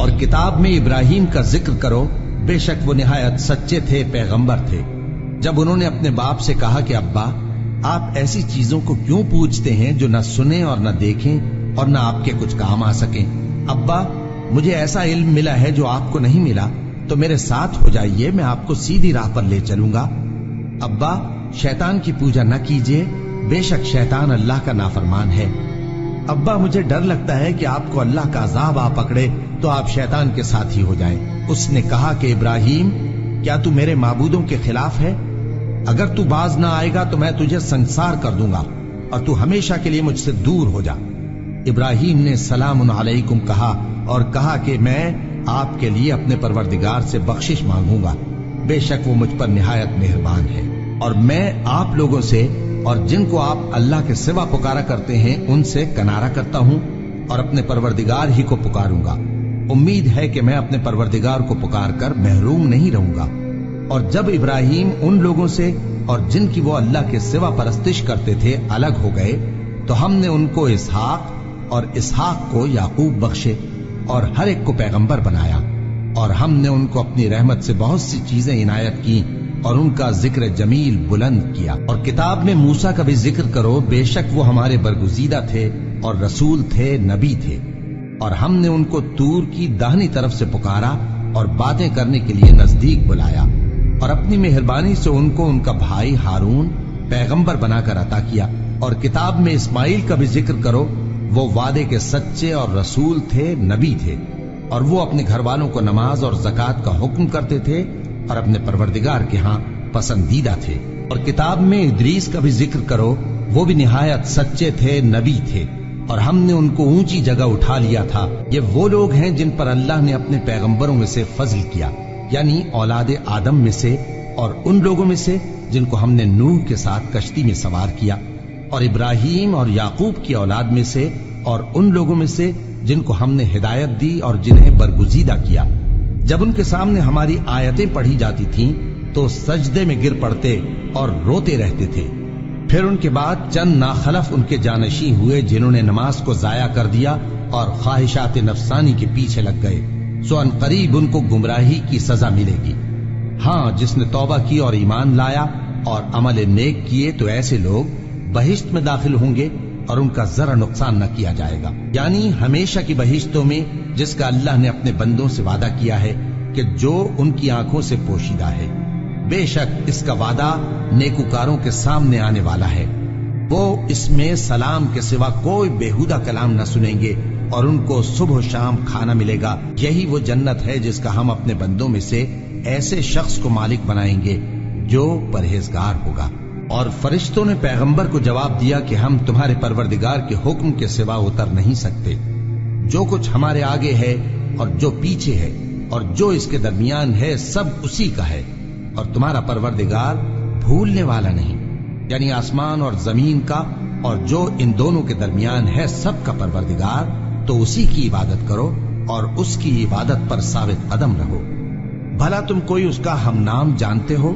اور کتاب میں ابراہیم کا ذکر کرو، بے شک وہ نہایت سچے تھے، پیغمبر تھے۔ جب انہوں نے اپنے باپ سے کہا کہ ابا، آپ ایسی چیزوں کو کیوں پوچھتے ہیں جو نہ سنیں اور نہ دیکھیں اور نہ آپ کے کچھ کام آ سکیں؟ ابا، مجھے ایسا علم ملا ہے جو آپ کو نہیں ملا، تو میرے ساتھ ہو جائیے، میں آپ کو سیدھی راہ پر لے چلوں گا۔ ابا، شیطان کی پوجا نہ کیجیے، بے شک شیطان اللہ کا نافرمان ہے۔ ابا، مجھے ڈر لگتا ہے کہ آپ کو اللہ کا عذاب آ پکڑے تو آپ شیطان کے ساتھ ہی ہو جائیں۔ اس نے کہا کہ ابراہیم، کیا تو میرے معبودوں کے خلاف ہے؟ اگر تو باز نہ آئے گا تو میں تجھے سنسار کر دوں گا اور تو ہمیشہ کے لیے مجھ سے دور ہو جا۔ ابراہیم نے سلام علیکم کہا اور کہا کہ میں آپ کے لیے اپنے پروردگار سے بخشش مانگوں گا، بے شک وہ مجھ پر نہایت مہربان ہے، اور میں آپ لوگوں سے اور جن کو آپ اللہ کے سوا پکارا کرتے ہیں ان سے کنارہ کرتا ہوں اور اپنے پروردگار ہی کو پکاروں گا۔ امید ہے کہ میں اپنے پروردگار کو پکار کر محروم نہیں رہوں گا۔ اور جب ابراہیم ان لوگوں سے اور جن کی وہ اللہ کے سوا پرستش کرتے تھے الگ ہو گئے تو ہم نے ان کو اسحاق اور اسحاق کو یعقوب بخشے اور ہر ایک کو پیغمبر بنایا، اور ہم نے ان کو اپنی رحمت سے بہت سی چیزیں عنایت کی اور ان کا ذکر جمیل بلند کیا۔ اور کتاب میں موسیٰ کا بھی ذکر کرو، بے شک وہ ہمارے برگزیدہ تھے اور رسول تھے، نبی تھے، اور ہم نے ان کو طور کی داہنی طرف سے پکارا اور باتیں کرنے کے لیے نزدیک بلایا، اور اپنی مہربانی سے ان کو ان کا بھائی ہارون پیغمبر بنا کر عطا کیا۔ اور کتاب میں اسماعیل کا بھی ذکر کرو، وہ وعدے کے سچے اور رسول تھے، نبی تھے، اور وہ اپنے گھر والوں کو نماز اور زکوٰۃ کا حکم کرتے تھے اور اپنے پروردگار کے ہاں پسندیدہ تھے۔ اور کتاب میں ادریس کا بھی ذکر کرو، وہ بھی نہایت سچے تھے، نبی تھے، اور ہم نے ان کو اونچی جگہ اٹھا لیا تھا۔ یہ وہ لوگ ہیں جن پر اللہ نے اپنے پیغمبروں میں سے فضل کیا، یعنی اولاد آدم میں سے، اور ان لوگوں میں سے جن کو ہم نے نوح کے ساتھ کشتی میں سوار کیا، اور ابراہیم اور یعقوب کی اولاد میں سے، اور ان لوگوں میں سے جن کو ہم نے ہدایت دی اور جنہیں برگزیدہ کیا۔ جب ان کے سامنے ہماری آیتیں پڑھی جاتی تھیں تو سجدے میں گر پڑتے اور روتے رہتے تھے۔ پھر ان کے بعد چند ناخلف ان کے جانشین ہوئے جنہوں نے نماز کو ضائع کر دیا اور خواہشات نفسانی کے پیچھے لگ گئے، سو ان قریب ان کو گمراہی کی سزا ملے گی۔ ہاں، جس نے توبہ کی اور ایمان لایا اور عمل نیک کیے تو ایسے لوگ بہشت میں داخل ہوں گے اور ان کا ذرا نقصان نہ کیا جائے گا، یعنی ہمیشہ کی بہشتوں میں، جس کا اللہ نے اپنے بندوں سے وعدہ کیا ہے کہ جو ان کی آنکھوں سے پوشیدہ ہے۔ بے شک اس کا وعدہ نیکوکاروں کے سامنے آنے والا ہے، وہ اس میں سلام کے سوا کوئی بےہودہ کلام نہ سنیں گے اور ان کو صبح و شام کھانا ملے گا۔ یہی وہ جنت ہے جس کا ہم اپنے بندوں میں سے ایسے شخص کو مالک بنائیں گے جو پرہیزگار ہوگا۔ اور فرشتوں نے پیغمبر کو جواب دیا کہ ہم تمہارے پروردگار کے حکم کے سوا اتر نہیں سکتے، جو کچھ ہمارے آگے ہے اور جو پیچھے ہے اور جو اس کے درمیان ہے سب اسی کا ہے، اور تمہارا پروردگار بھولنے والا نہیں، یعنی آسمان اور زمین کا اور جو ان دونوں کے درمیان ہے سب کا پروردگار، تو اسی کی عبادت کرو اور اس کی عبادت پر ثابت قدم رہو۔ بھلا تم کوئی اس کا ہم نام جانتے ہو؟